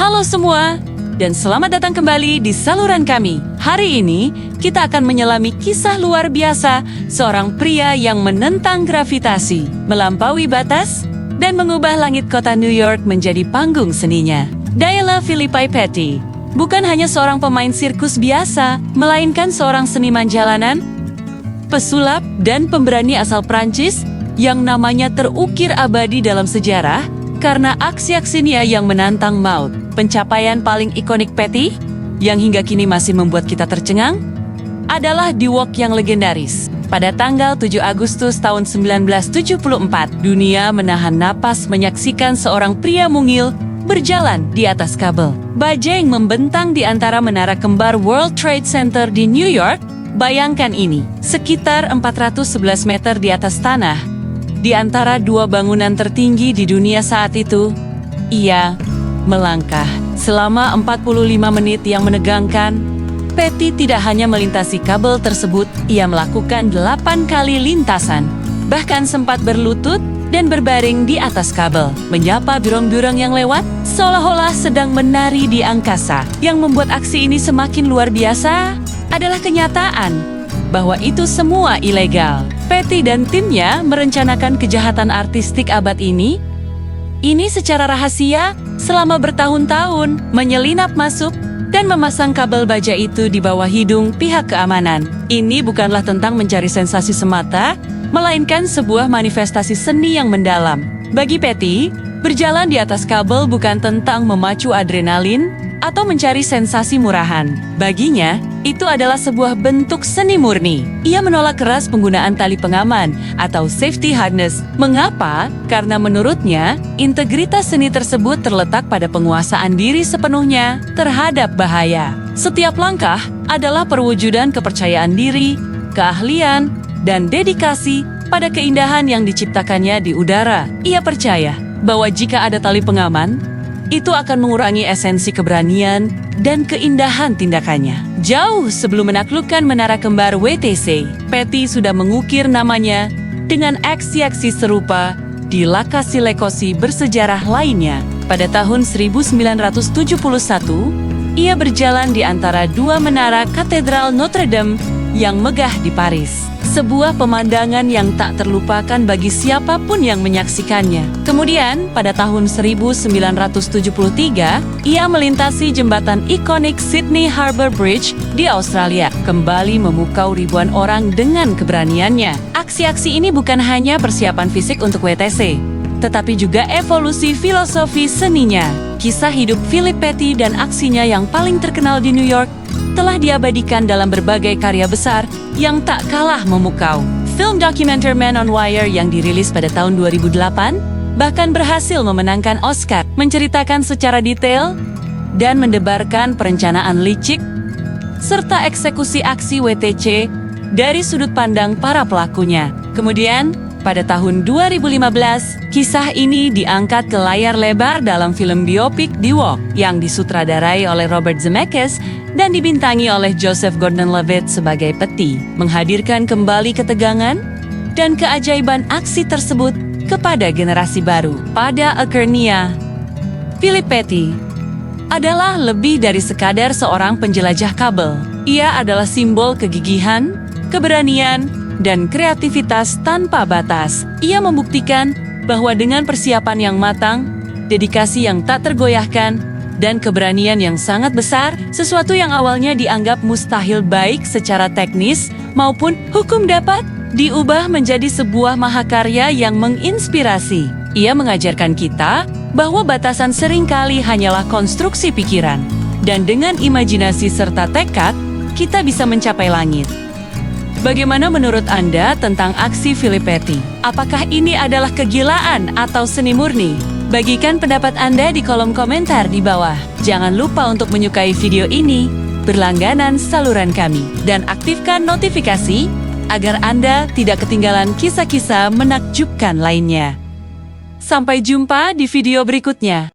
Halo semua, dan selamat datang kembali di saluran kami. Hari ini, kita akan menyelami kisah luar biasa seorang pria yang menentang gravitasi, melampaui batas, dan mengubah langit kota New York menjadi panggung seninya. Diala Philippi Petty bukan hanya seorang pemain sirkus biasa, melainkan seorang seniman jalanan, pesulap, dan pemberani asal Prancis yang namanya terukir abadi dalam sejarah karena aksi-aksinya yang menantang maut. Pencapaian paling ikonik Petty, yang hingga kini masih membuat kita tercengang, adalah di walk yang legendaris. Pada tanggal 7 Agustus tahun 1974, dunia menahan napas menyaksikan seorang pria mungil berjalan di atas kabel. Bajeng membentang di antara menara kembar World Trade Center di New York. Bayangkan ini, sekitar 411 meter di atas tanah, di antara dua bangunan tertinggi di dunia saat itu. Ia melangkah selama 45 menit yang menegangkan. Petty tidak hanya melintasi kabel tersebut, ia melakukan 8 kali lintasan, bahkan sempat berlutut dan berbaring di atas kabel, menyapa burung-burung yang lewat, seolah-olah sedang menari di angkasa. Yang membuat aksi ini semakin luar biasa adalah kenyataan bahwa itu semua ilegal. Petty dan timnya merencanakan kejahatan artistik abad ini secara rahasia selama bertahun-tahun, menyelinap masuk dan memasang kabel baja itu di bawah hidung pihak keamanan. Ini bukanlah tentang mencari sensasi semata, melainkan sebuah manifestasi seni yang mendalam. Bagi Petty, berjalan di atas kabel bukan tentang memacu adrenalin atau mencari sensasi murahan. Baginya, itu adalah sebuah bentuk seni murni. Ia menolak keras penggunaan tali pengaman atau safety harness. Mengapa? Karena menurutnya, integritas seni tersebut terletak pada penguasaan diri sepenuhnya terhadap bahaya. Setiap langkah adalah perwujudan kepercayaan diri, keahlian, dan dedikasi pada keindahan yang diciptakannya di udara. Ia percaya bahwa jika ada tali pengaman, itu akan mengurangi esensi keberanian dan keindahan tindakannya. Jauh sebelum menaklukkan menara kembar WTC, Petty sudah mengukir namanya dengan aksi-aksi serupa di lokasi-lokasi bersejarah lainnya. Pada tahun 1971, ia berjalan di antara dua menara Katedral Notre Dame yang megah di Paris. Sebuah pemandangan yang tak terlupakan bagi siapapun yang menyaksikannya. Kemudian, pada tahun 1973, ia melintasi jembatan ikonik Sydney Harbour Bridge di Australia, kembali memukau ribuan orang dengan keberaniannya. Aksi-aksi ini bukan hanya persiapan fisik untuk WTC, tetapi juga evolusi filosofi seninya. Kisah hidup Philip Petty dan aksinya yang paling terkenal di New York telah diabadikan dalam berbagai karya besar yang tak kalah memukau. Film dokumenter Man on Wire yang dirilis pada tahun 2008 bahkan berhasil memenangkan Oscar, menceritakan secara detail dan mendebarkan perencanaan licik serta eksekusi aksi WTC dari sudut pandang para pelakunya. Kemudian, pada tahun 2015, kisah ini diangkat ke layar lebar dalam film biopik The Walk yang disutradarai oleh Robert Zemeckis dan dibintangi oleh Joseph Gordon-Levitt sebagai Petty, menghadirkan kembali ketegangan dan keajaiban aksi tersebut kepada generasi baru. Pada akhirnya, Philip Petty adalah lebih dari sekadar seorang penjelajah kabel. Ia adalah simbol kegigihan, keberanian, dan kreativitas tanpa batas. Ia membuktikan bahwa dengan persiapan yang matang, dedikasi yang tak tergoyahkan, dan keberanian yang sangat besar, sesuatu yang awalnya dianggap mustahil baik secara teknis maupun hukum dapat diubah menjadi sebuah mahakarya yang menginspirasi. Ia mengajarkan kita bahwa batasan seringkali hanyalah konstruksi pikiran, dan dengan imajinasi serta tekad, kita bisa mencapai langit. Bagaimana menurut Anda tentang aksi Philip Petty? Apakah ini adalah kegilaan atau seni murni? Bagikan pendapat Anda di kolom komentar di bawah. Jangan lupa untuk menyukai video ini, berlangganan saluran kami, dan aktifkan notifikasi agar Anda tidak ketinggalan kisah-kisah menakjubkan lainnya. Sampai jumpa di video berikutnya.